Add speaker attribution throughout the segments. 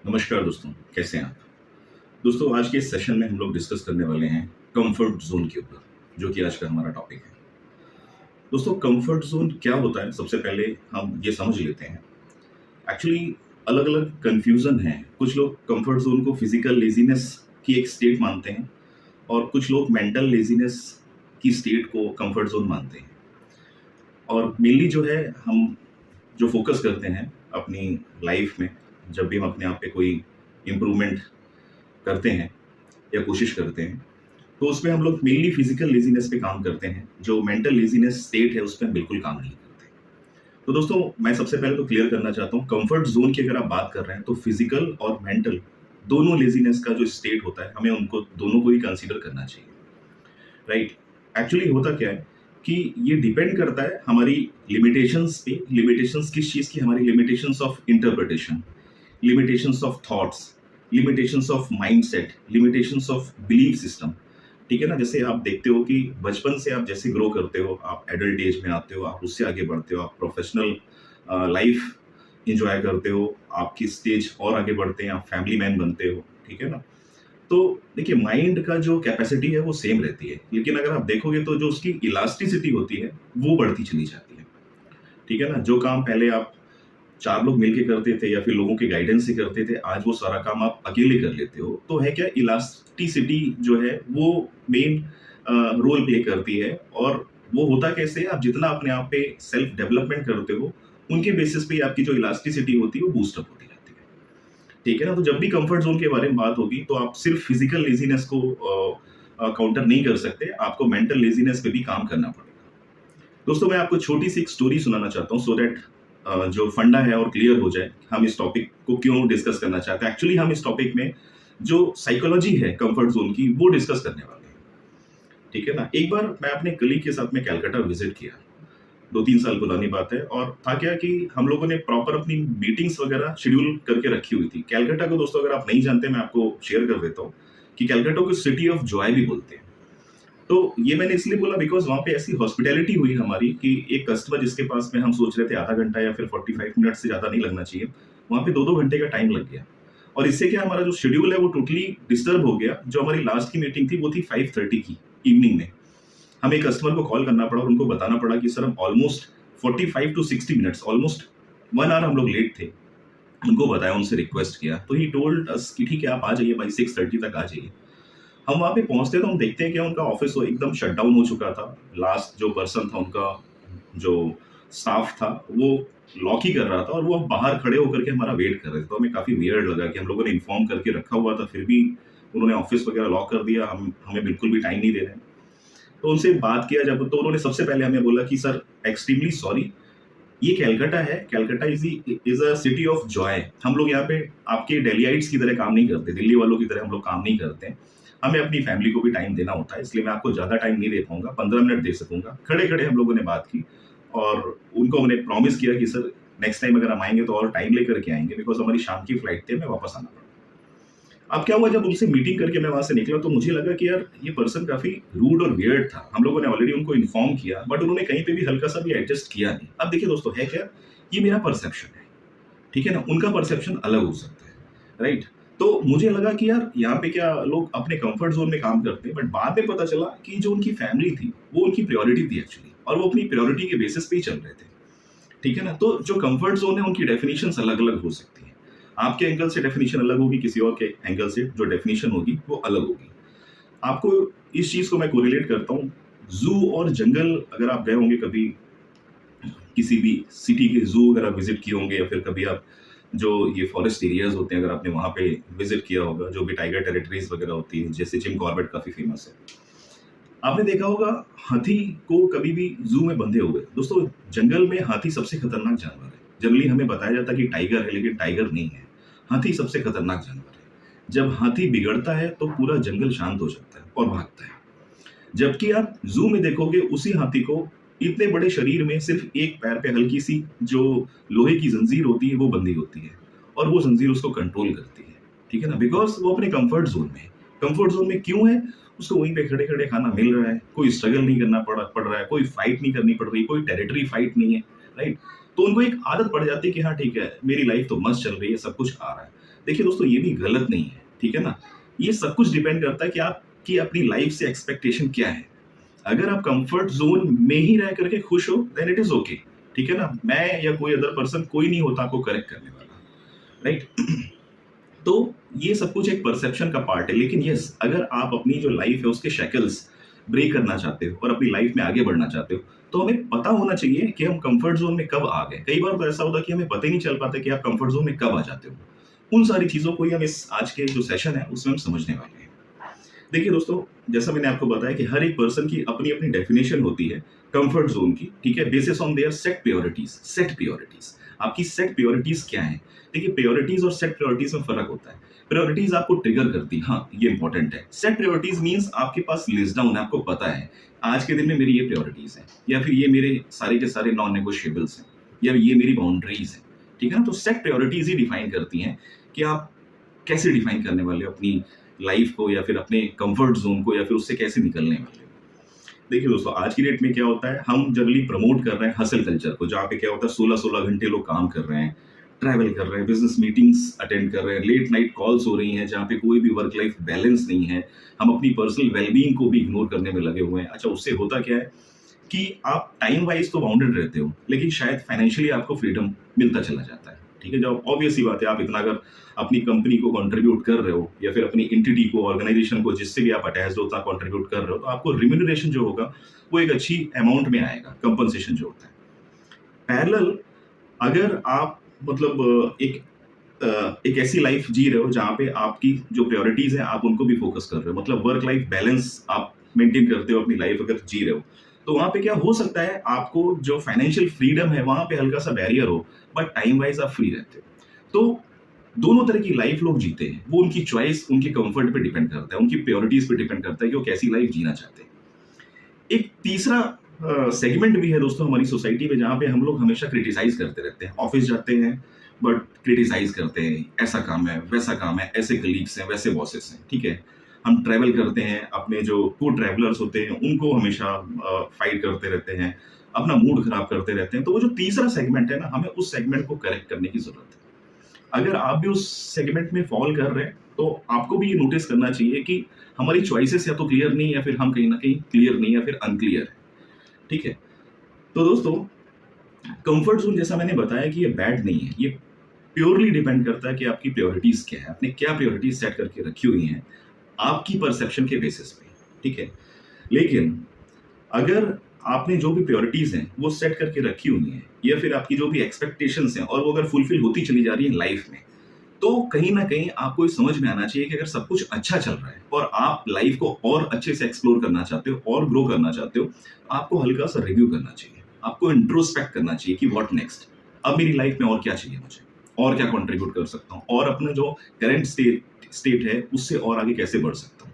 Speaker 1: नमस्कार दोस्तों, कैसे हैं आप? दोस्तों, आज के इस सेशन में हम लोग डिस्कस करने वाले हैं कंफर्ट ज़ोन के ऊपर, जो कि आज का हमारा टॉपिक है। दोस्तों, कंफर्ट ज़ोन क्या होता है, सबसे पहले हम ये समझ लेते हैं। एक्चुअली अलग-अलग कन्फ्यूज़न है। कुछ लोग कंफर्ट ज़ोन को फिज़िकल लेज़ीनेस की एक स्टेट मानते हैं और कुछ लोग मेंटल लेज़ीनेस की स्टेट को कंफर्ट ज़ोन मानते हैं। और मेनली जो है, हम जो फ़ोकस करते हैं अपनी लाइफ़ में, जब भी हम अपने आप पे कोई इम्प्रूवमेंट करते हैं या कोशिश करते हैं, तो उसमें हम लोग मेनली फिजिकल लेजीनेस पे काम करते हैं। जो मेंटल लेजीनेस स्टेट है, उस पे हम बिल्कुल काम नहीं करते। तो दोस्तों, मैं सबसे पहले तो क्लियर करना चाहता हूँ, कंफर्ट जोन की अगर आप बात कर रहे हैं तो फिजिकल और मेंटल दोनों लेजीनेस का जो स्टेट होता है, हमें उनको दोनों को ही कंसीडर करना चाहिए। राइट? एक्चुअली होता क्या है कि ये डिपेंड करता है हमारी लिमिटेशंस पे। लिमिटेशंस किस चीज़ की? हमारी limitations of interpretation, limitations of thoughts, limitations of mindset, limitations of belief system. ठीक है ना? जैसे आप देखते हो कि बचपन से आप जैसे ग्रो करते हो, आप एडल्ट एज में आते हो, आप उससे आगे बढ़ते हो, आप प्रोफेशनल लाइफ एंजॉय करते हो, आपकी स्टेज और आगे बढ़ते हैं, आप फैमिली मैन बनते हो। ठीक है ना? तो देखिए, माइंड का जो कैपेसिटी है वो सेम रहती है, लेकिन अगर आप देखोगे तो जो उसकी इलास्टिसिटी होती है वो बढ़ती चली जाती है। ठीक है ना? जो काम पहले आप 4 लोग मिलके करते थे या फिर लोगों के गाइडेंस से करते थे, आज वो सारा काम आप अकेले कर लेते हो। तो है क्या, इलास्टिसिटी जो है वो मेन रोल प्ले करती है। और वो होता कैसे है, आप जितना अपने आप पे सेल्फ डेवलपमेंट करते हो, उनके बेसिस पे ही आपकी जो इलास्टिसिटी होती है वो बूस्ट अप होती जाती है। ठीक है ना? तो जब भी कंफर्ट ज़ोन के बारे में बात होगी, तो आप सिर्फ फिजिकल लेज़ीनेस को काउंटर नहीं कर सकते, आपको मेंटल लेज़ीनेस पे भी काम करना पड़ेगा। दोस्तों, मैं आपको छोटी-सी एक स्टोरी सुनाना चाहता हूँ, सो दैट जो फंडा है और क्लियर हो जाए, हम इस टॉपिक को क्यों डिस्कस करना चाहते हैं। एक्चुअली हम इस टॉपिक में जो साइकोलॉजी है कंफर्ट ज़ोन की, वो डिस्कस करने वाले हैं। ठीक है ना? एक बार मैं अपने कलीग के साथ में कलकत्ता विज़िट किया, 2-3 साल पुरानी बात है। और था क्या कि हम लोगों ने प्रॉपर अपनी मीटिंग्स वगैरह शेड्यूल करके रखी हुई थी। कलकत्ता को दोस्तों, अगर आप नहीं जानते, मैं आपको शेयर कर देता हूँ कि कलकत्ता को सिटी ऑफ जॉय भी बोलते हैं। तो ये मैंने इसलिए बोला बिकॉज़ वहाँ पे ऐसी हॉस्पिटैलिटी हुई हमारी कि एक कस्टमर जिसके पास में हम सोच रहे थे आधा घंटा या फिर 45 मिनट से ज़्यादा नहीं लगना चाहिए, वहाँ पे 2-2 घंटे का टाइम लग गया। और इससे क्या, हमारा जो शेड्यूल है वो टोटली डिस्टर्ब हो गया। जो हमारी लास्ट की मीटिंग थी वो थी 5:30 की इवनिंग में। हमें कस्टमर को कॉल करना पड़ा और उनको बताना पड़ा कि सर, हम almost 45 to 60 minutes, almost 1 hour हम लोग लेट थे। उनको बताया, उनसे रिक्वेस्ट किया, तो ही टोल्ड अस कि ठीक है, आप आ जाइए भाई, 6:30 तक आ जाइए। हम वहाँ पे पहुँचते तो हम देखते हैं कि उनका ऑफ़िस वो एकदम शट डाउन हो चुका था। लास्ट जो पर्सन था उनका, जो स्टाफ था, वो लॉक ही कर रहा था और वो बाहर खड़े होकर के हमारा वेट कर रहे थे। तो हमें काफ़ी वियर्ड लगा कि हम लोगों ने इन्फॉर्म करके रखा हुआ था, फिर भी उन्होंने ऑफ़िस वगैरह लॉक कर दिया, हम हमें बिल्कुल भी टाइम नहीं दे रहे हैं। तो उनसे बात किया जब, तो उन्होंने सबसे पहले हमें बोला कि सर, एक्सट्रीमली सॉरी, ये कलकत्ता है, Calcutta is a city of Joy. हम लोग यहाँ पे आपके डेलियाइट्स की तरह काम नहीं करते, दिल्ली वालों की तरह हम लोग काम नहीं करते हैं। हमें अपनी फैमिली को भी टाइम देना होता है, इसलिए मैं आपको ज़्यादा टाइम नहीं दे पाऊँगा, 15 मिनट दे सकूँगा। खड़े-खड़े हम लोगों ने बात की और उनको हमने प्रॉमिस किया कि सर, नेक्स्ट टाइम अगर हम आएँगे तो और टाइम लेकर के आएँगे, बिकॉज़ हमारी शाम की फ्लाइट थी, हमें वापस आना पड़ा। अब क्या हुआ, जब उनसे मीटिंग करके मैं वहाँ से निकला तो मुझे लगा कि यार, ये पर्सन काफ़ी रूड और वियर्ड था। हम लोगों ने ऑलरेडी उनको इन्फॉर्म किया, बट उन्होंने कहीं पे भी हल्का-सा भी एडजस्ट किया नहीं। अब देखिए दोस्तों, है क्या, ये मेरा परसेप्शन है। ठीक है ना? उनका परसेप्शन अलग हो सकता है, राइट? तो मुझे लगा कि यार, यहाँ पे क्या लोग अपने कंफर्ट ज़ोन में काम करते हैं, बट बाद में पता चला कि जो उनकी फैमिली थी, वो उनकी प्रायोरिटी थी एक्चुअली, और वो अपनी प्रायोरिटी के बेसिस पे ही चल रहे थे। ठीक है ना? तो जो कंफर्ट ज़ोन है, उनकी डेफिनिशंस अलग-अलग हो सकती हैं। आपके एंगल से डेफिनिशन अलग होगी, किसी और के एंगल से जो डेफिनिशन होगी, वो अलग होगी। आपको इस चीज़ को मैं कोरिलेट करता हूँ, ज़ू और जंगल। अगर आप गए होंगे कभी किसी भी सिटी के ज़ू, अगर आप विज़िट किए होंगे, या फिर कभी आप जो ये फॉरेस्ट एरियाज़ होते हैं, अगर आपने वहाँ पे विज़िट किया होगा, जो भी टाइगर टेरिटरीज़ वगैरह होती है, जैसे जिम कॉर्बेट काफ़ी फ़ेमस है। आपने देखा होगा हाथी को कभी भी ज़ू में बंधे हुए। दोस्तों, जंगल में हाथी सबसे खतरनाक जानवर है। जनरली हमें बताया जाता है कि टाइगर है, लेकिन टाइगर नहीं है। हाथी सबसे खतरनाक जानवर है। जब हाथी बिगड़ता है तो पूरा जंगल शांत हो जाता है और भागता है। जबकि आप ज़ू में देखोगे उसी हाथी को, इतने बड़े शरीर में सिर्फ एक पैर पे हल्की-सी जो लोहे की ज़ंजीर होती है वो बंधी होती है, और वो ज़ंजीर उसको कंट्रोल करती है। ठीक है ना? बिकॉज़ वो अपने कम्फर्ट ज़ोन में है। कम्फर्ट ज़ोन में क्यों है? उसको वहीं पे खड़े-खड़े खाना मिल रहा है, कोई स्ट्रगल नहीं करना पड़ रहा है, कोई फाइट नहीं करनी पड़ रही, कोई टेरिटरी फाइट नहीं है, राइट? तो उनको एक आदत पड़ जाती है कि हाँ ठीक है, मेरी लाइफ़ तो मस्त चल रही है, सब कुछ आ रहा है। देखिए दोस्तों, ये भी गलत नहीं है, ठीक है ना? ये सब कुछ डिपेंड करता है कि आपकी अपनी लाइफ से एक्सपेक्टेशन क्या है। अगर आप कंफर्ट ज़ोन में ही रह करके खुश हो, देन इट इज़ ओके, ठीक है ना? मैं या कोई अदर पर्सन, कोई नहीं होता आपको करेक्ट करने वाला, राइट? तो ये सब कुछ एक परसेप्शन का पार्ट है, लेकिन यस, अगर आप अपनी जो लाइफ है उसके शैकल्स ब्रेक करना चाहते हो और अपनी लाइफ में आगे बढ़ना चाहते हो, तो हमें पता होना चाहिए कि हम कंफर्ट जोन में कब आ गए। कई बार तो ऐसा होता है कि हमें पता ही नहीं चल पाता कि आप कंफर्ट जोन में कब आ जाते हो। उन सारी चीजों को ही हम इस आज के जो सेशन है उसमें हम समझने वाले हैं। देखिए दोस्तों, जैसा मैंने आपको बताया कि हर एक पर्सन की अपनी अपनी डेफिनेशन होती है कंफर्ट जोन की, ठीक है, basis on their set purities. आपकी सेट प्योरिटीज क्या है? देखिए, प्योरिटीज और सेट प्योरिटीज में फर्क होता है। प्रायोरिटीज आपको ट्रिगर करती है, हाँ ये इंपॉर्टेंट है। सेट प्रायोरिटीज मींस आपके पास लिस्ट डाउन है, आपको पता है आज के दिन में मेरी ये प्रायोरिटीज है, या फिर ये मेरे सारे के सारे नॉन नेगोशिएबल्स हैं, या ये मेरी बाउंड्रीज हैं, ठीक है ना? तो सेट प्रायोरिटीज ही डिफाइन करती हैं कि आप कैसे डिफाइन करने वाले हो अपनी लाइफ को, या फिर अपने कंफर्ट जोन को, या फिर उससे कैसे निकलने वाले हो। देखिए दोस्तों, आज की डेट में क्या होता है, हम जनरली प्रमोट कर रहे हैं हसल कल्चर को, जहाँ पे क्या होता है 16-16 घंटे लोग काम कर रहे हैं, ट्रैवल कर रहे हैं, बिजनेस मीटिंग्स अटेंड कर रहे हैं, लेट नाइट कॉल्स हो रही हैं जहाँ पे कोई भी वर्क लाइफ बैलेंस नहीं है। हम अपनी पर्सनल वेलबींग को भी इग्नोर करने में लगे हुए हैं। अच्छा, उससे होता क्या है कि आप टाइम वाइज तो बाउंडेड रहते हो, लेकिन शायद फाइनेंशियली आपको फ्रीडम मिलता चला जाता है, ठीक है? जब ऑब्वियस सी बात है, आप इतना अगर अपनी कंपनी को कंट्रीब्यूट कर रहे हो, या फिर अपनी एंटिटी को, ऑर्गेनाइजेशन को, जिससे भी आप अटैच हो, उतना कंट्रीब्यूट कर रहे हो, तो आपको रिम्यूनरेशन जो होगा वो एक अच्छी अमाउंट में आएगा, कंपनसेशन जो होता है। पैरेलल, अगर आप मतलब एक ऐसी लाइफ जी रहे हो जहाँ पे आपकी जो प्रायोरिटीज है आप उनको भी फोकस कर रहे हो, मतलब वर्क लाइफ बैलेंस आप मेंटेन करते हो अपनी लाइफ अगर जी रहे हो, तो वहां पे क्या हो सकता है, आपको जो फाइनेंशियल फ्रीडम है वहां पे हल्का सा बैरियर हो, बट टाइम वाइज आप फ्री रहते हो। तो दोनों तरह की लाइफ लोग जीते हैं, वो उनकी चॉइस, उनके कंफर्ट पे डिपेंड करता है, उनकी प्रायोरिटीज पे डिपेंड करता है कि वो कैसी लाइफ जीना चाहते हैं। एक तीसरा सेगमेंट भी है दोस्तों हमारी सोसाइटी में, जहाँ पे हम लोग हमेशा क्रिटिसाइज करते रहते हैं। ऑफिस जाते हैं बट क्रिटिसाइज करते हैं, ऐसा काम है, वैसा काम है, ऐसे कलीग्स हैं, वैसे बॉसेस हैं, ठीक है? हम ट्रैवल करते हैं, अपने जो को ट्रैवलर्स होते हैं उनको हमेशा फाइट करते रहते हैं, अपना मूड खराब करते रहते हैं। तो वो जो तीसरा सेगमेंट है ना, हमें उस सेगमेंट को करेक्ट करने की जरूरत है। अगर आप भी उस सेगमेंट में फॉल कर रहे हैं, तो आपको भी ये नोटिस करना चाहिए कि हमारी चॉइसेस या तो क्लियर नहीं, या फिर हम कहीं ना कहीं क्लियर नहीं, या फिर अनक्लियर है, ठीक है? तो दोस्तों, कंफर्ट जोन जैसा मैंने बताया कि ये बैड नहीं है, ये प्योरली डिपेंड करता है कि आपकी प्रायोरिटीज क्या है, आपने क्या प्रायोरिटीज सेट करके रखी हुई हैं आपकी परसेप्शन के बेसिस पे, ठीक है? लेकिन अगर आपने जो भी प्रायोरिटीज हैं वो सेट करके रखी हुई हैं, या फिर आपकी जो भी एक्सपेक्टेशंस हैं और वो अगर फुलफिल होती चली जा रही है लाइफ में, तो कहीं ना कहीं आपको ये समझ में आना चाहिए कि अगर सब कुछ अच्छा चल रहा है और आप लाइफ को और अच्छे से एक्सप्लोर करना चाहते हो और ग्रो करना चाहते हो, आपको हल्का सा रिव्यू करना चाहिए, आपको इंट्रोस्पेक्ट करना चाहिए कि व्हाट नेक्स्ट, अब मेरी लाइफ में और क्या चाहिए मुझे, और क्या कंट्रीब्यूट कर सकता हूँ, और अपना जो करंट स्टेट है उससे और आगे कैसे बढ़ सकता हूँ,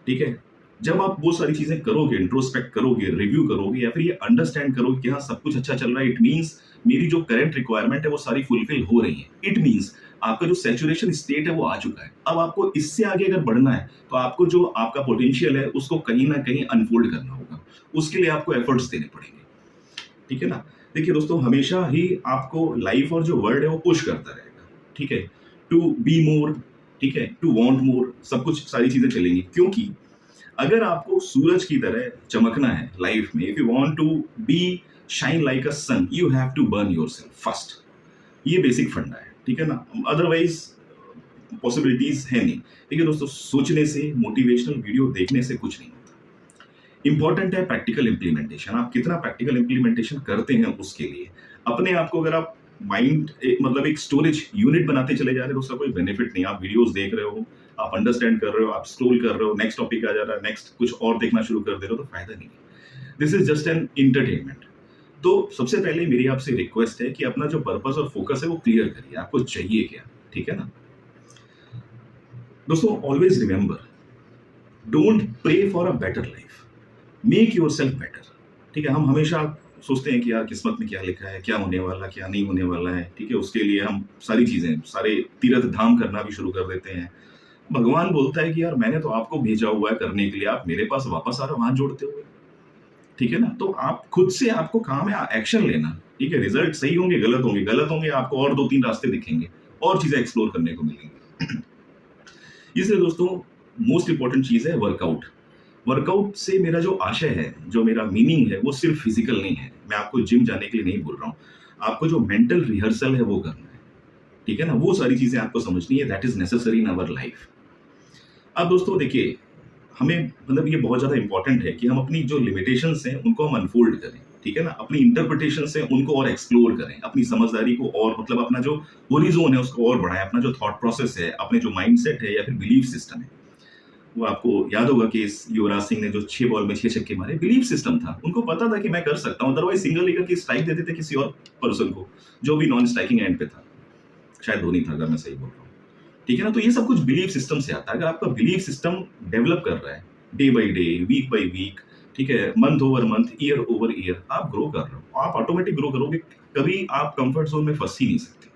Speaker 1: ठीक है? जब आप वो सारी चीजें करोगे, इंट्रोस्पेक्ट करोगे, रिव्यू करोगे, या फिर ये अंडरस्टैंड करोगे कि हाँ सब कुछ अच्छा चल रहा है, इट मीन्स मेरी जो करंट रिक्वायरमेंट है वो सारी फुलफिल हो रही है, इट मीन्स आपका जो सैचुरेशन स्टेट है वो आ चुका है। अब आपको इससे आगे अगर बढ़ना है, तो आपको जो आपका पोटेंशियल है उसको कहीं ना कहीं अनफोल्ड करना होगा, उसके लिए आपको एफर्ट्स देने पड़ेंगे, ठीक है ना? देखिए दोस्तों, हमेशा ही आपको लाइफ और जो वर्ल्ड है वो पुश करता रहेगा, ठीक है, टू बी मोर, ठीक है, टू वांट मोर, सब कुछ सारी चीजें चलेंगी, क्योंकि अगर आपको सूरज की तरह चमकना है लाइफ में, if you want to be shine like a sun, you have to burn yourself first. ये बेसिक फंडा है, ठीक है ना? अदरवाइज पॉसिबिलिटीज है नहीं। देखिए दोस्तों, सोचने से, मोटिवेशनल वीडियो देखने से कुछ नहीं होता। इंपॉर्टेंट है प्रैक्टिकल इंप्लीमेंटेशन, आप कितना प्रैक्टिकल इंप्लीमेंटेशन करते हैं उसके लिए। अपने आप को अगर आप माइंड मतलब एक स्टोरेज यूनिट बनाते चले जा रहे हैं, तो उसका कोई बेनिफिट नहीं। आप वीडियोस देख रहे हो, आप अंडरस्टैंड कर रहे हो, आप स्क्रॉल कर रहे हो, नेक्स्ट टॉपिक आ जा रहा है, नेक्स्ट कुछ और देखना शुरू कर दे रहे हो, तो फायदा नहीं है। This is just an entertainment. तो सबसे पहले मेरी आपसे रिक्वेस्ट है कि अपना जो पर्पस और फोकस है वो क्लियर करिए, आपको चाहिए क्या, ठीक है ना? दोस्तों, always remember, don't pray for a better life, make yourself better, ठीक है? हम हमेशा सोचते हैं कि यार किस्मत में क्या लिखा है, क्या होने वाला, क्या नहीं होने वाला है, ठीक है? उसके लिए हम सारी चीजें, सारे तीर्थ धाम करना भी शुरू कर देते हैं। भगवान बोलता है कि यार मैंने तो आपको भेजा हुआ है करने के लिए, आप मेरे पास वापस आ रहे हो हाथ जोड़ते हुए, ठीक है ना? तो आप खुद से, आपको काम है एक्शन लेना, ठीक है? रिजल्ट सही होंगे, गलत होंगे, गलत होंगे, आपको और 2-3 रास्ते दिखेंगे, और चीजें एक्सप्लोर करने को मिलेंगी। इसलिए दोस्तों मोस्ट इंपॉर्टेंट चीज है वर्कआउट। वर्कआउट से मेरा जो आशय है, जो मेरा मीनिंग है, वो सिर्फ फिजिकल नहीं है। मैं आपको जिम जाने के लिए नहीं बोल रहा हूँ, आपको जो मेंटल रिहर्सल है वो करना है, ठीक है ना। वो सारी चीजें आपको समझनी है, that is necessary in our life. अब दोस्तों देखिए, हमें मतलब ये बहुत ज्यादा इंपॉर्टेंट है कि हम अपनी जो लिमिटेशंस हैं उनको हम अनफोल्ड करें, ठीक है ना। अपनी इंटरप्रिटेशन से उनको और एक्सप्लोर करें, अपनी समझदारी को और मतलब अपना जो होरिजोन है उसको और बढ़ाएं, अपना जो थॉट प्रोसेस है, अपने जो माइंडसेट है या फिर बिलीफ सिस्टम है। वो आपको याद होगा कि इस युवराज सिंह ने जो 6 बॉल में 6 छक्के मारे, बिलीफ सिस्टम था, उनको पता था कि मैं कर सकता हूँ, अदरवाइज सिंगल लेकर के स्ट्राइक देते थे किसी और पर्सन को जो भी नॉन स्ट्राइकिंग एंड पे था, शायद धोनी था अगर मैं सही बोल रहा हूँ, ठीक है ना। तो ये सब कुछ बिलीफ सिस्टम से आता है। अगर आपका बिलीफ सिस्टम डेवलप कर रहा है day by day, week by week, ठीक है, month over month, year over year, आप ग्रो कर रहे हो, आप ऑटोमेटिक ग्रो करोगे। कभी आप कंफर्ट जोन में फंस ही नहीं सकते।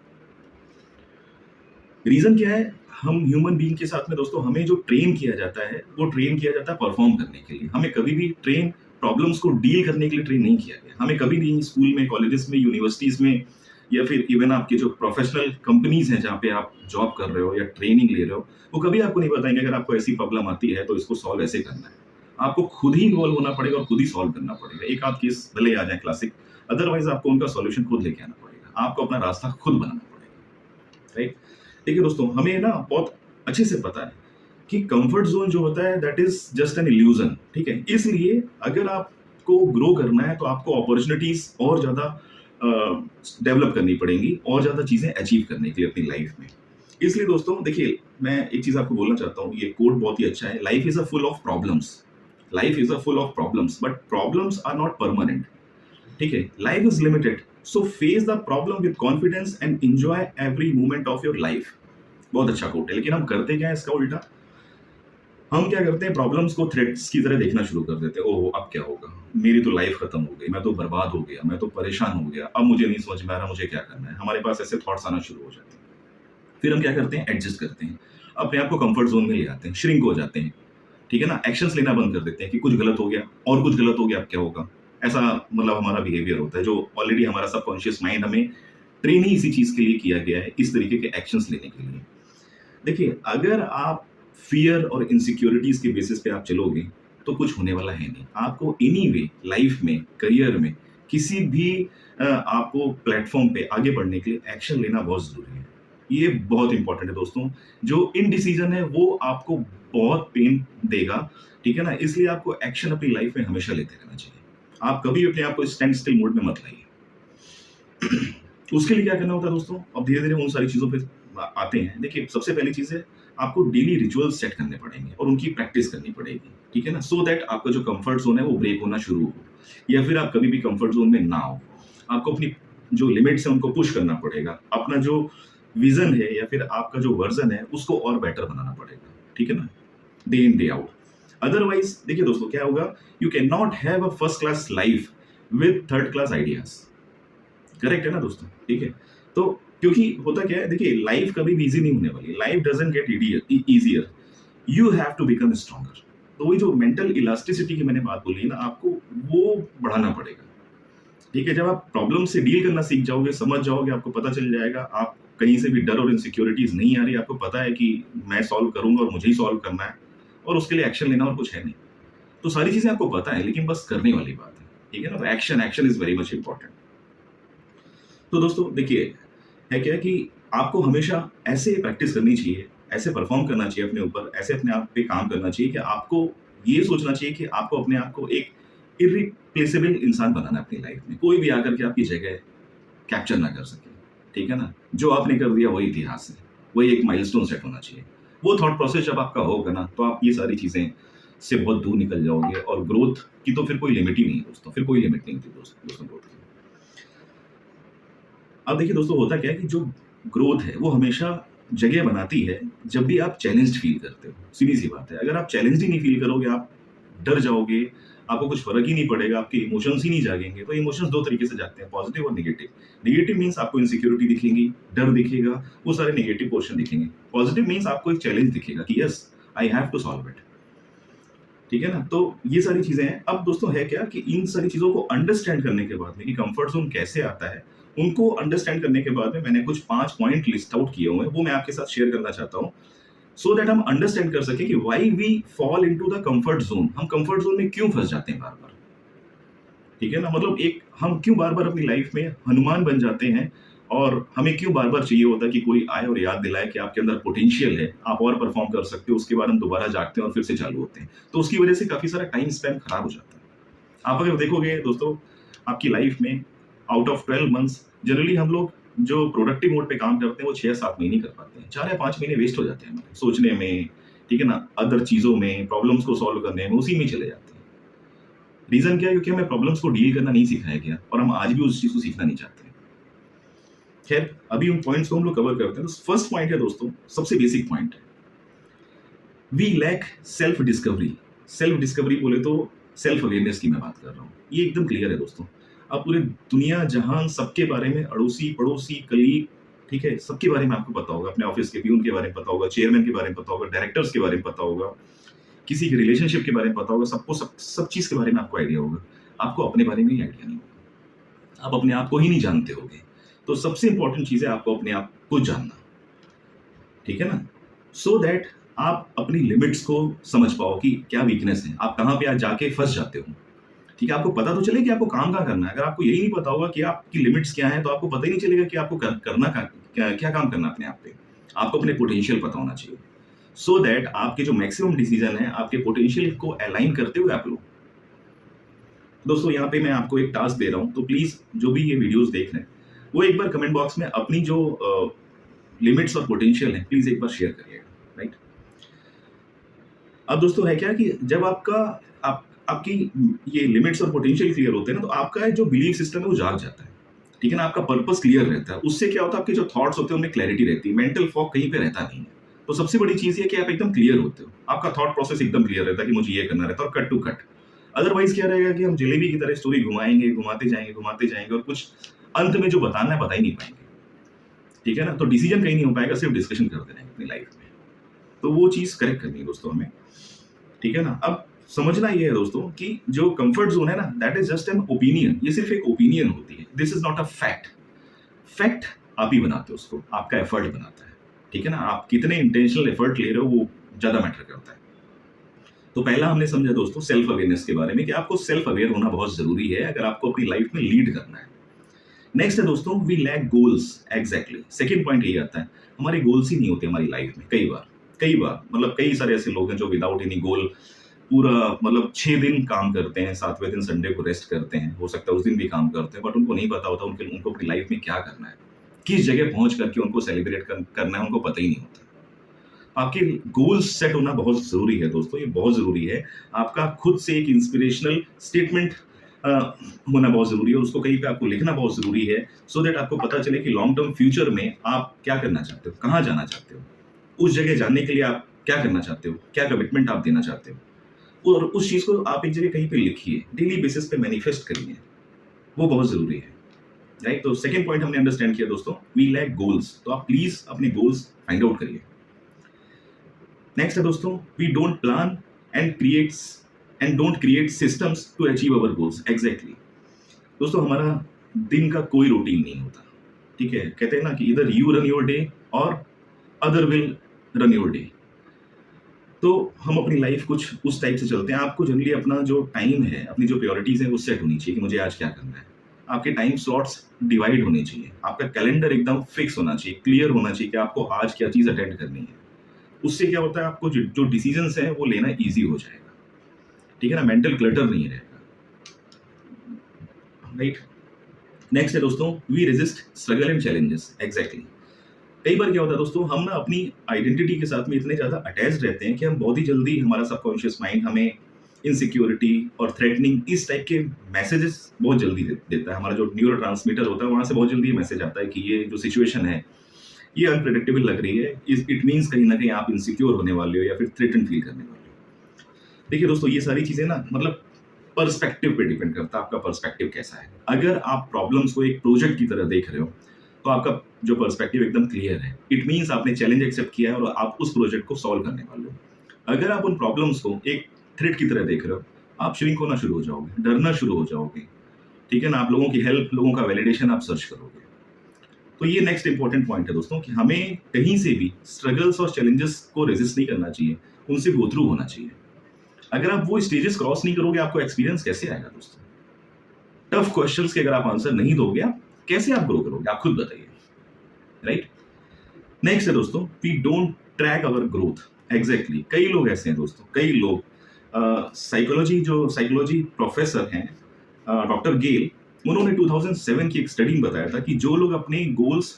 Speaker 1: रीजन क्या है, हम ह्यूमन बीइंग के साथ में दोस्तों हमें जो ट्रेन किया जाता है वो ट्रेन किया जाता है परफॉर्म करने के लिए। हमें कभी भी ट्रेन प्रॉब्लम्स को डील करने के लिए ट्रेन नहीं किया गया। हमें कभी नहीं स्कूल में, कॉलेजेस में, यूनिवर्सिटीज में या फिर इवन आपके जो प्रोफेशनल कंपनीज हैं जहाँ पे आप जॉब कर रहे हो या ट्रेनिंग ले रहे हो, वो कभी आपको नहीं बताएंगे अगर आपको ऐसी प्रॉब्लम आती है तो इसको सॉल्व ऐसे करना है। आपको खुद ही इन्वॉल्व होना पड़ेगा और खुद ही सॉल्व करना पड़ेगा। एक आध केस भले आ जाए क्लासिक, अदरवाइज आपको उनका सॉल्यूशन खुद लेके आना पड़ेगा, आपको अपना रास्ता खुद बनाना पड़ेगा, राइट। देखिए दोस्तों, हमें ना बहुत अच्छे से पता है कि कंफर्ट जोन जो होता है that is just an illusion, ठीक है। इसलिए अगर आपको ग्रो करना है तो आपको अपॉर्चुनिटीज और ज्यादा डेवलप करनी पड़ेंगी, और ज्यादा चीजें अचीव करने के लिए अपनी लाइफ में। इसलिए दोस्तों देखिए, मैं एक चीज आपको बोलना चाहता हूँ, ये कोड बहुत ही अच्छा है, life is a full of problems, life is a full of problems, but problems are not permanent, ठीक है। Life is limited, so face the problem with confidence and enjoy every moment of your life. बहुत अच्छा coat है, लेकिन हम करते क्या है इसका उल्टा। हम क्या करते हैं, प्रॉब्लम्स को थ्रेट्स की तरह देखना शुरू कर देते हैं। ओह अब क्या होगा, मेरी तो लाइफ खत्म हो गई, मैं तो बर्बाद हो गया, मैं तो परेशान हो गया, अब मुझे नहीं समझ में आ रहा मुझे क्या करना है। हमारे पास ऐसे थॉट्स आना शुरू हो जाते हैं। फिर हम क्या करते हैं, एडजस्ट करते हैं, अपने आप को कंफर्ट जोन में ले आते हैं, श्रिंक हो जाते हैं, ठीक है ना। एक्शंस लेना बंद कर देते हैं कि कुछ गलत हो गया और कुछ गलत हो गया अब क्या होगा। ऐसा मतलब हमारा बिहेवियर होता है, जो ऑलरेडी हमारा सबकॉन्शियस माइंड हमें ट्रेन ही इसी चीज के लिए किया गया है, इस तरीके के एक्शंस लेने के लिए। देखिए, अगर आप फियर और इनसिक्योरिटीज के बेसिस पे आप चलोगे तो कुछ होने वाला है नहीं। आपको एनीवे लाइफ में, करियर में, किसी भी आपको प्लेटफॉर्म पे आगे बढ़ने के लिए एक्शन लेना बहुत जरूरी है। ये बहुत इंपॉर्टेंट है दोस्तों। जो इनडिसीजन है वो आपको बहुत पेन देगा, ठीक है ना। इसलिए आपको एक्शन अपनी लाइफ में हमेशा लेते रहना चाहिए। आप कभी अपने आप को स्टैंड स्टिल मोड में मत लाइए। उसके लिए क्या करना होता है दोस्तों, अब धीरे धीरे उन सारी चीजों पे आते हैं। देखिए, सबसे पहली चीज है, आपको डेली रिचुअल सेट करने पड़ेंगे और उनकी प्रैक्टिस करनी पड़ेगी, ठीक है ना, सो दैट आपका जो कंफर्ट जोन है वो ब्रेक होना शुरू हो, या फिर आप कभी भी कंफर्ट जोन में ना हो। आपको अपनी जो लिमिट्स है उनको पुश करना पड़ेगा, अपना जो विजन है या फिर आपका जो वर्जन है उसको और बेटर बनाना पड़ेगा, ठीक है ना, day in day out. Otherwise देखिए दोस्तों, क्या होगा, you can not have a first class life with third class ideas. Correct है ना दोस्तों, ठीक है। तो क्योंकि होता क्या है, देखिए, लाइफ कभी भी इजी नहीं होने वाली, life doesn't get easier, you have to become stronger. तो वही जो मेंटल इलास्टिसिटी की मैंने बात बोली है ना, आपको वो बढ़ाना पड़ेगा, ठीक है। जब आप प्रॉब्लम से डील करना सीख जाओगे, समझ जाओगे, आपको पता चल जाएगा, आप कहीं से भी डर और इनसिक्योरिटीज नहीं आ रही, आपको पता है कि मैं सॉल्व करूंगा और मुझे ही सॉल्व करना है और उसके लिए एक्शन लेना और कुछ है नहीं। तो सारी चीजें आपको पता है, लेकिन बस करने वाली बात है, ठीक है ना। तो action action is very much important. तो दोस्तों देखिए, है क्या कि आपको हमेशा ऐसे प्रैक्टिस करनी चाहिए, ऐसे परफॉर्म करना चाहिए अपने ऊपर, ऐसे अपने आप पे काम करना चाहिए कि आपको ये सोचना चाहिए कि आपको अपने आप को एक इरिप्लेसेबल इंसान बनाना है अपनी लाइफ में। कोई भी आकर के आपकी जगह कैप्चर ना कर सके, ठीक है ना। जो आपने कर दिया वही इतिहास है, वही एक माइलस्टोन सेट होना चाहिए। वो थॉट प्रोसेस जब आपका होगा ना, तो आप ये सारी चीजें से बहुत दूर निकल जाओगे, और ग्रोथ की तो फिर कोई लिमिट ही नहीं है दोस्तों, फिर कोई लिमिट नहीं थी दोस्तों ग्रोथ की। अब देखिए दोस्तों, होता क्या है कि जो ग्रोथ है वो हमेशा जगह बनाती है जब भी आप चैलेंज्ड फील करते हो। सीधी सी बात है, अगर आप चैलेंज्ड ही नहीं फील करोगे, आप डर जाओगे, आपको कुछ फर्क ही नहीं पड़ेगा, आपके इमोशंस ही नहीं जागेंगे। तो इमोशंस दो तरीके से जागते हैं, पॉजिटिव और नेगेटिव। नेगेटिव मीन्स आपको इनसिक्योरिटी दिखेगी, डर दिखेगा, वो सारे नेगेटिव पोर्शन दिखेंगे। पॉजिटिव मीन्स आपको एक चैलेंज दिखेगा कि yes, I have to solve it, ठीक है ना। तो ये सारी चीजें हैं। अब दोस्तों है क्या कि इन सारी चीजों को अंडरस्टैंड करने के बाद में कि कंफर्ट जोन कैसे आता है उनको अंडरस्टैंड करने के बाद में मैंने कुछ 5 पॉइंट लिस्ट आउट किए हुए हैं, वो मैं आपके साथ शेयर करना चाहता हूँ, सो दैट हम अंडरस्टैंड कर सके कि why we fall into the comfort zone. हम कंफर्ट जोन में क्यों फंस जाते हैं बार बार, ठीक है ना। मतलब एक हम क्यों बार बार अपनी लाइफ में हनुमान बन जाते हैं, और हमें क्यों बार बार चाहिए होता है कि कोई आए और याद दिलाए कि आपके अंदर पोटेंशियल है, आप और परफॉर्म कर सकते हो। उसके बाद हम दोबारा जागते हैं और फिर से चालू होते हैं, तो उसकी वजह से काफी सारा टाइम स्पेंड खराब हो जाता है। आप अगर देखोगे दोस्तों, आपकी लाइफ में आउट ऑफ 12 मंथ्स जनरली हम लोग जो प्रोडक्टिव मोड पे काम करते हैं वो 6 या 7 महीने कर पाते हैं। 4 या 5 महीने वेस्ट हो जाते हैं हमारे सोचने में, ठीक है ना, अदर चीजों में, प्रॉब्लम्स को सॉल्व करने में, उसी में चले जाते हैं। रीजन क्या है? क्योंकि हमें प्रॉब्लम्स को डील करना नहीं सिखाया गया, और हम आज भी उस चीज को सीखना नहीं चाहते। खैर, अभी उन पॉइंट्स को हम लोग कवर करते हैं। तो फर्स्ट पॉइंट है दोस्तों, सबसे बेसिक पॉइंट है, we lack self discovery. Self discovery बोले तो सेल्फ अवेयरनेस की मैं बात कर रहा हूँ। ये एकदम क्लियर है दोस्तों। आप पूरे दुनिया जहान सबके बारे में, अड़ोसी पड़ोसी कलीग, ठीक है, सबके बारे में आपको पता होगा। अपने ऑफिस के पीयून के बारे में पता होगा, चेयरमैन के बारे में पता होगा, डायरेक्टर्स के बारे में पता होगा, किसी के रिलेशनशिप के बारे में पता होगा, सबको सब चीज के बारे में आपको आइडिया होगा। आपको अपने बारे में ही आइडिया नहीं होगा, आप अपने आप को ही नहीं जानते होगे। तो सबसे इंपॉर्टेंट चीज है आपको अपने आप को जानना, ठीक है ना, सो दैट आप अपनी लिमिट्स को समझ पाओ कि क्या वीकनेस है, आप कहाँ पे आज जाके फंस जाते हो। ठीक है, आपको पता तो चले कि आपको काम कहाँ करना है। अगर आपको यही नहीं पता होगा कि आपकी लिमिट्स क्या है, तो आपको पता ही नहीं चलेगा कि आपको करना क्या काम करना अपने आप पे। आपको अपने पोटेंशियल पता होना चाहिए, सो दैट आपके जो मैक्सिमम डिसीजन है आपके पोटेंशियल को अलाइन करते हुए आप लो। दोस्तों, यहाँ पे मैं आपको एक टास्क दे रहा हूँ, तो प्लीज जो भी ये वीडियोस देख रहे हैं वो एक बार कमेंट बॉक्स में अपनी जो लिमिट्स और पोटेंशियल है प्लीज एक बार शेयर करिएगा, राइट। अब दोस्तों है क्या कि जब आपकी ये लिमिट्स और पोटेंशियल क्लियर होते हैं ना, तो आपका जो बिलीफ सिस्टम है वो जाग जाता है, ठीक है ना। आपका पर्पस क्लियर रहता है। उससे क्या होता है, आपके जो थॉट्स होते हैं उनमें क्लैरिटी रहती है, मेंटल फॉग कहीं पे रहता नहीं है। तो सबसे बड़ी चीज ये कि आप एकदम क्लियर होते हो, आपका थॉट प्रोसेस एकदम क्लियर रहता है कि मुझे ये करना रहता है, और कट टू कट। अदरवाइज क्या रहेगा कि हम जलेबी की तरह स्टोरी घुमाएंगे, घुमाते जाएंगे और कुछ अंत में जो बताना है बता ही नहीं पाएंगे, ठीक है ना। तो डिसीजन कहीं नहीं हो पाएगा, सिर्फ डिस्कशन करते रहेंगे अपनी लाइफ में। तो वो चीज करेक्ट करनी है दोस्तों हमें, ठीक है ना। अब समझना ये है दोस्तों कि जो कंफर्ट जोन है ना, that is just an opinion. ये सिर्फ एक ओपिनियन होती है, this is not a fact. Fact आप ही बनाते हो उसको, आपका एफर्ट बनाता है, ठीक है ना। आप कितने इंटेंशनल एफर्ट ले रहे हो वो ज्यादा मैटर करता है। तो पहला हमने समझा दोस्तों सेल्फ अवेयरनेस के बारे में, कि आपको सेल्फ अवेयर होना बहुत जरूरी है अगर आपको अपनी लाइफ में लीड करना है। नेक्स्ट है दोस्तों, we lack goals. Exactly, second point यही आता है, हमारे गोल्स ही नहीं होते हमारी लाइफ में। कई बार मतलब कई सारे ऐसे लोग हैं जो विदाउट एनी गोल पूरा मतलब 6 दिन काम करते हैं, 7वें दिन संडे को रेस्ट करते हैं, हो सकता है उस दिन भी काम करते हैं, बट उनको नहीं पता होता उनको अपनी लाइफ में क्या करना है, किस जगह पहुंच करके उनको सेलिब्रेट करना है, उनको पता ही नहीं होता। आपके गोल्स सेट होना बहुत जरूरी है दोस्तों, ये बहुत जरूरी है। आपका खुद से एक इंस्पिरेशनल स्टेटमेंट होना बहुत जरूरी है, उसको कहीं पे आपको लिखना बहुत जरूरी है, सो दैट आपको पता चले कि लॉन्ग टर्म फ्यूचर में आप क्या करना चाहते हो, कहाँ जाना चाहते हो, उस जगह जाने के लिए आप क्या करना चाहते हो, क्या कमिटमेंट आप देना चाहते हो, और उस चीज को आप एक जगह कहीं पे लिखिए, डेली बेसिस पे मैनिफेस्ट करिए, वो बहुत जरूरी है, राइट। तो सेकंड पॉइंट हमने अंडरस्टैंड किया दोस्तों, वी लैक गोल्स। तो आप प्लीज अपने गोल्स फाइंड आउट करिए। नेक्स्ट है दोस्तों, we don't plan and don't create systems to achieve our goals. Exactly दोस्तों, हमारा दिन का कोई रूटीन नहीं होता, ठीक है। कहते हैं ना कि इधर यू रन योर डे और other will run your day. तो हम अपनी लाइफ कुछ उस टाइप से चलते हैं। आपको जनरली अपना जो टाइम है, अपनी जो प्रायोरिटीज है वो सेट होनी चाहिए कि मुझे आज क्या करना है। आपके टाइम स्लॉट्स डिवाइड होने चाहिए, आपका कैलेंडर एकदम फिक्स होना चाहिए, क्लियर होना चाहिए कि आपको आज क्या चीज अटेंड करनी है। उससे क्या होता है, आपको जो डिसीजंस है वो लेना ईजी हो जाएगा, ठीक है ना, मेंटल क्लटर नहीं रहेगा, राइट। नेक्स्ट है दोस्तों, we resist struggle and challenges. Exactly, कई बार क्या होता है दोस्तों, हम ना अपनी आइडेंटिटी के साथ में इतने ज्यादा अटैच्ड रहते हैं कि हम बहुत ही जल्दी, हमारा सबकॉन्शियस माइंड हमें इनसिक्योरिटी और थ्रेटनिंग इस टाइप के मैसेजेस बहुत जल्दी देता है। हमारा जो न्यूरो ट्रांसमीटर होता है वहां से बहुत जल्दी ये मैसेज आता है कि ये जो सिचुएशन है ये अनप्रेडिक्टेबल लग रही है, इट मीन्स कहीं ना कहीं आप इनसिक्योर होने वाले हो या फिर थ्रेटन फील करने वाले हो। देखिए दोस्तों, ये सारी चीजें ना मतलब पर्सपेक्टिव पे डिपेंड करता है, आपका पर्सपेक्टिव कैसा है। अगर आप प्रॉब्लम्स को एक प्रोजेक्ट की तरह देख रहे हो तो आपका जो पर्सपेक्टिव एकदम क्लियर है, इट मीन्स आपने चैलेंज एक्सेप्ट किया है और आप उस प्रोजेक्ट को सॉल्व करने वाले हो। अगर आप उन प्रॉब्लम्स को एक थ्रेट की तरह देख रहे हो, आप श्रिंक होना शुरू हो जाओगे, डरना शुरू हो जाओगे, ठीक है ना। आप लोगों की हेल्प, लोगों का वैलिडेशन आप सर्च करोगे, तो ये नेक्स्ट इंपॉर्टेंट पॉइंट है दोस्तों कि हमें कहीं से भी स्ट्रगल्स और चैलेंजेस को रेजिस्ट नहीं करना चाहिए, उनसे गो थ्रू होना चाहिए। अगर आप वो स्टेजेस क्रॉस नहीं करोगे, आपको एक्सपीरियंस कैसे आएगा दोस्तों? टफ क्वेश्चंस के अगर आप आंसर नहीं दोगे, आप कैसे आप ग्रो करोगे? आप खुद बताइए, राइट? नेक्स्ट है दोस्तों, we don't track our growth. Exactly, कई लोग ऐसे हैं दोस्तों, कई लोग साइकोलॉजी प्रोफेसर हैं डॉक्टर गेल, उन्होंने 2007 की एक स्टडी में बताया था कि जो लोग अपने गोल्स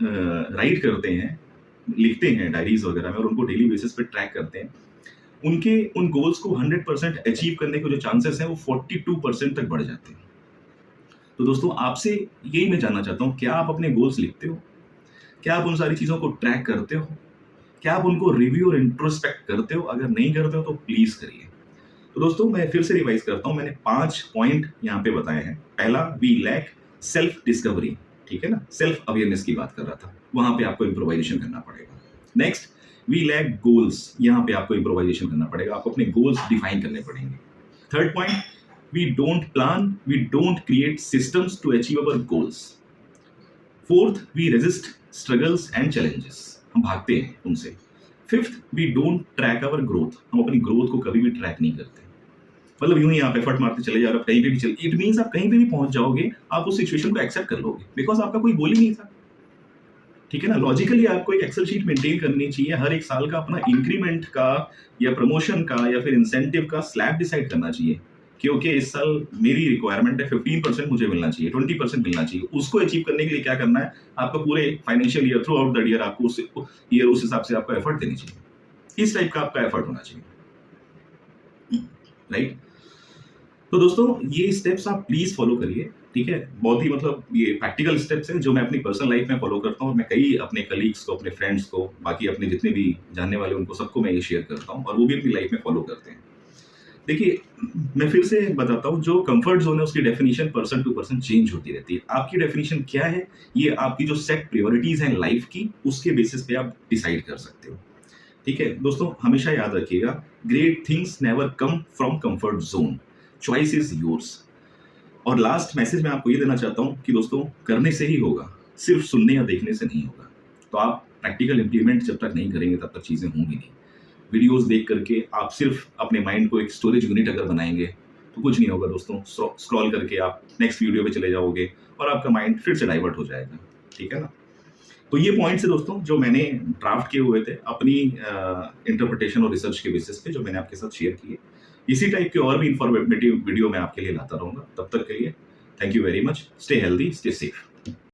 Speaker 1: राइट करते हैं, लिखते हैं डायरीज वगैरह में और उनको डेली बेसिस पे ट्रैक करते हैं, उनके उन गोल्स को 100% अचीव करने के जो चांसेस हैं वो 42% तक बढ़ जाते हैं। तो दोस्तों आपसे यही मैं जानना चाहता हूँ, क्या आप अपने गोल्स लिखते हो? क्या आप उन सारी चीज़ों को ट्रैक करते हो? क्या आप उनको रिव्यू और इंट्रोस्पेक्ट करते हो? अगर नहीं करते हो तो प्लीज करिए। तो दोस्तों मैं फिर से रिवाइज करता हूं, मैंने 5 पॉइंट यहां पे बताए हैं। पहला, वी लैक सेल्फ डिस्कवरी, ठीक है ना, सेल्फ अवेयरनेस की बात कर रहा था, वहां पे आपको इम्प्रोवाइजेशन करना पड़ेगा। नेक्स्ट, वी लैक गोल्स, यहां पे आपको इम्प्रोवाइजेशन करना पड़ेगा, आपको अपने गोल्स डिफाइन करने पड़ेंगे। Third point, we don't plan, we don't create systems to achieve our goals. Fourth, we resist struggles and challenges, हम भागते हैं उनसे। Fifth, we don't track our growth, हम अपनी ग्रोथ को कभी भी ट्रैक नहीं करते। मतलब यूं ही आप एफर्ट मारते चले जा रहे हो, कहीं पे भी चले, इट मींस आप कहीं पे भी पहुंच जाओगे, आप उस सिचुएशन को एक्सेप्ट कर लोगे बिकॉज आपका कोई गोल ही नहीं था। ठीक है ना, लॉजिकली आपको एक एक्सेल शीट मेंटेन करनी चाहिए, हर एक साल का अपना इंक्रीमेंट का या प्रमोशन का या फिर इंसेंटिव का स्लैब डिसाइड करना चाहिए, क्योंकि इस साल मेरी रिक्वायरमेंट है 15% मुझे मिलना चाहिए, 20% मिलना चाहिए। उसको अचीव करने के लिए क्या करना है, आपको पूरे financial year through out the year आपको उस हिसाब से आपको एफर्ट देनी चाहिए। इस टाइप का आपका एफर्ट होना चाहिए, राइट? तो दोस्तों ये स्टेप्स आप प्लीज फॉलो करिए, ठीक है? बहुत ही मतलब ये प्रैक्टिकल स्टेप्स हैं जो मैं अपनी पर्सनल लाइफ में फॉलो करता हूँ, और मैं कई अपने कलीग्स को, अपने फ्रेंड्स को, बाकी अपने जितने भी जानने वाले उनको सबको मैं ये शेयर करता हूँ और वो भी अपनी लाइफ में फॉलो करते हैं। देखिए, मैं फिर से बताता हूँ, जो कंफर्ट जोन है उसकी definition person to person change होती रहती है। आपकी डेफिनेशन क्या है, ये आपकी जो सेट प्रायोरिटीज हैं लाइफ की, उसके बेसिस पे आप डिसाइड कर सकते हो। ठीक है दोस्तों, हमेशा याद रखिएगा, great things never come from comfort zone, choice is yours. और लास्ट मैसेज मैं आपको ये देना चाहता हूँ कि दोस्तों, करने से ही होगा, सिर्फ सुनने या देखने से नहीं होगा। तो आप प्रैक्टिकल इंप्लीमेंट जब तक नहीं करेंगे तब तक चीजें होंगी नहीं। वीडियोस देख करके आप सिर्फ अपने माइंड को एक स्टोरेज यूनिट अगर बनाएंगे तो कुछ नहीं होगा दोस्तों। स्क्रॉल करके आप नेक्स्ट वीडियो पे चले जाओगे और आपका माइंड फिर से डाइवर्ट हो जाएगा, ठीक है ना? तो ये पॉइंट्स है दोस्तों जो मैंने ड्राफ्ट किए हुए थे अपनी इंटरप्रिटेशन और रिसर्च के बेसिस पे, जो मैंने आपके साथ शेयर किए। इसी टाइप के और भी इंफॉर्मेटिव वीडियो मैं आपके लिए लाता रहूंगा। तब तक के लिए thank you very much. Stay healthy, stay safe.